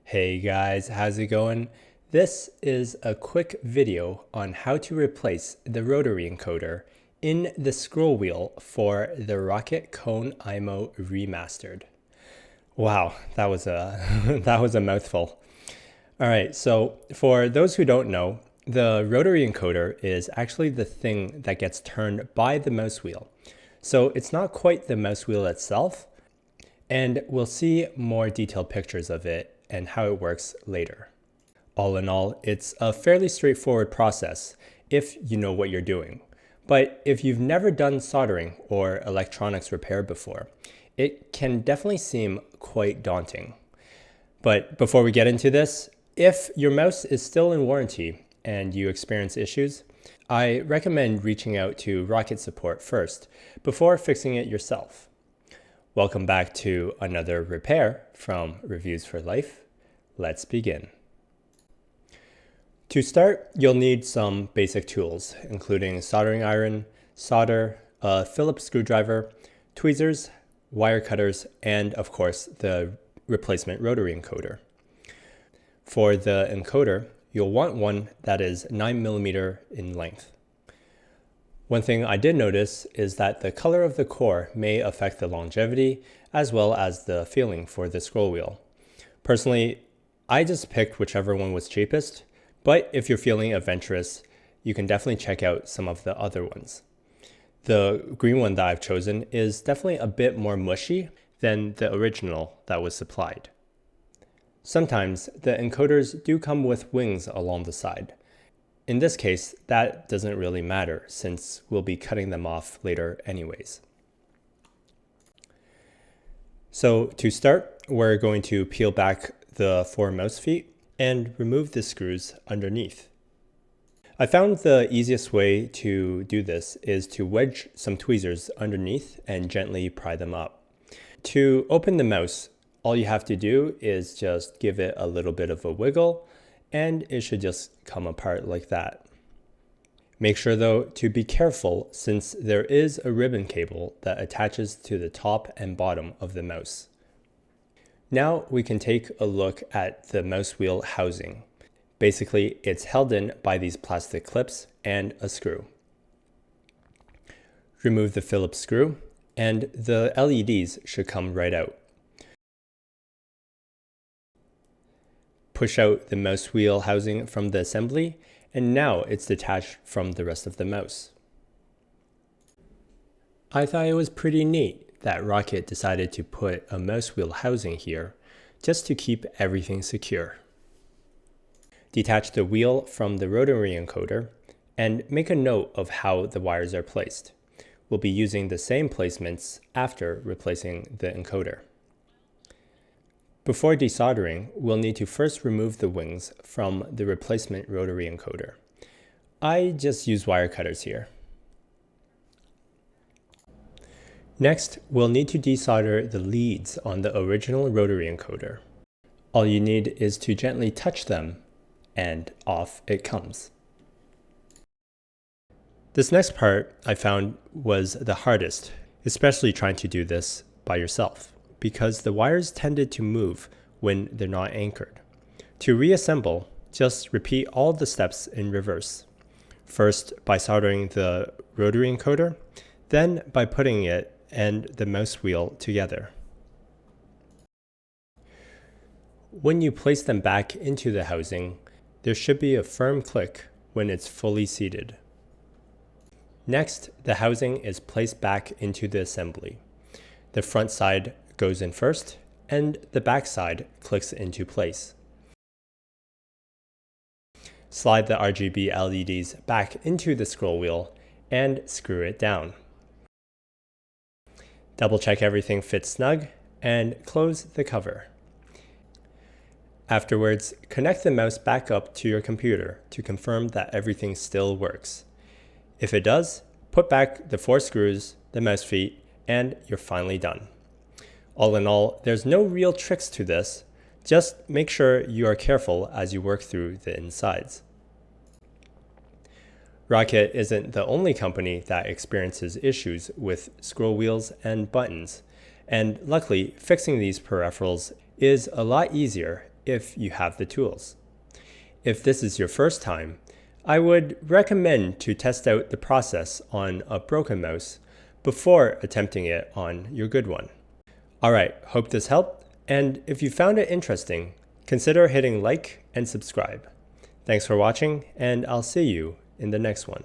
Hey guys, how's it going? This is a quick video on how to replace the rotary encoder in the scroll wheel for the Roccat Kone Aimo Remastered. Wow, that was a that was a mouthful. All right, so for those who don't know, the rotary encoder is actually the thing that gets turned by the mouse wheel. So it's not quite the mouse wheel itself, and we'll see more detailed pictures of it and how it works later. All in all, it's a fairly straightforward process if you know what you're doing. But if you've never done soldering or electronics repair before, it can definitely seem quite daunting. But before we get into this, if your mouse is still in warranty and you experience issues, I recommend reaching out to Roccat support first before fixing it yourself. Welcome back to another repair from Reviews for Life. Let's begin. To start, you'll need some basic tools, including a soldering iron, solder, a Phillips screwdriver, tweezers, wire cutters, and of course, the replacement rotary encoder. For the encoder, you'll want one that is 9mm in length. One thing I did notice is that the color of the core may affect the longevity as well as the feeling for the scroll wheel. Personally, I just picked whichever one was cheapest, but if you're feeling adventurous, you can definitely check out some of the other ones. The green one that I've chosen is definitely a bit more mushy than the original that was supplied. Sometimes the encoders do come with wings along the side. In this case, that doesn't really matter since we'll be cutting them off later anyways. So to start, we're going to peel back the 4 mouse feet and remove the screws underneath. I found the easiest way to do this is to wedge some tweezers underneath and gently pry them up. To open the mouse, all you have to do is just give it a little bit of a wiggle, and it should just come apart like that. Make sure though to be careful since there is a ribbon cable that attaches to the top and bottom of the mouse. Now we can take a look at the mouse wheel housing. Basically, it's held in by these plastic clips and a screw. Remove the Phillips screw and the LEDs should come right out. Push out the mouse wheel housing from the assembly, and now it's detached from the rest of the mouse. I thought it was pretty neat that Roccat decided to put a mouse wheel housing here just to keep everything secure. Detach the wheel from the rotary encoder and make a note of how the wires are placed. We'll be using the same placements after replacing the encoder. Before desoldering, we'll need to first remove the wings from the replacement rotary encoder. I just use wire cutters here. Next, we'll need to desolder the leads on the original rotary encoder. All you need is to gently touch them, and off it comes. This next part I found was the hardest, especially trying to do this by yourself, because the wires tended to move when they're not anchored. To reassemble, just repeat all the steps in reverse. First by soldering the rotary encoder, then by putting it and the mouse wheel together. When you place them back into the housing, there should be a firm click when it's fully seated. Next, the housing is placed back into the assembly. The front side goes in first, and the back side clicks into place. Slide the RGB LEDs back into the scroll wheel and screw it down. Double check everything fits snug and close the cover. Afterwards, connect the mouse back up to your computer to confirm that everything still works. If it does, put back the 4 screws, the mouse feet, and you're finally done. All in all, there's no real tricks to this, just make sure you are careful as you work through the insides. Roccat isn't the only company that experiences issues with scroll wheels and buttons, and luckily fixing these peripherals is a lot easier if you have the tools. If this is your first time, I would recommend to test out the process on a broken mouse before attempting it on your good one. Alright, hope this helped, and if you found it interesting, consider hitting like and subscribe. Thanks for watching, and I'll see you in the next one.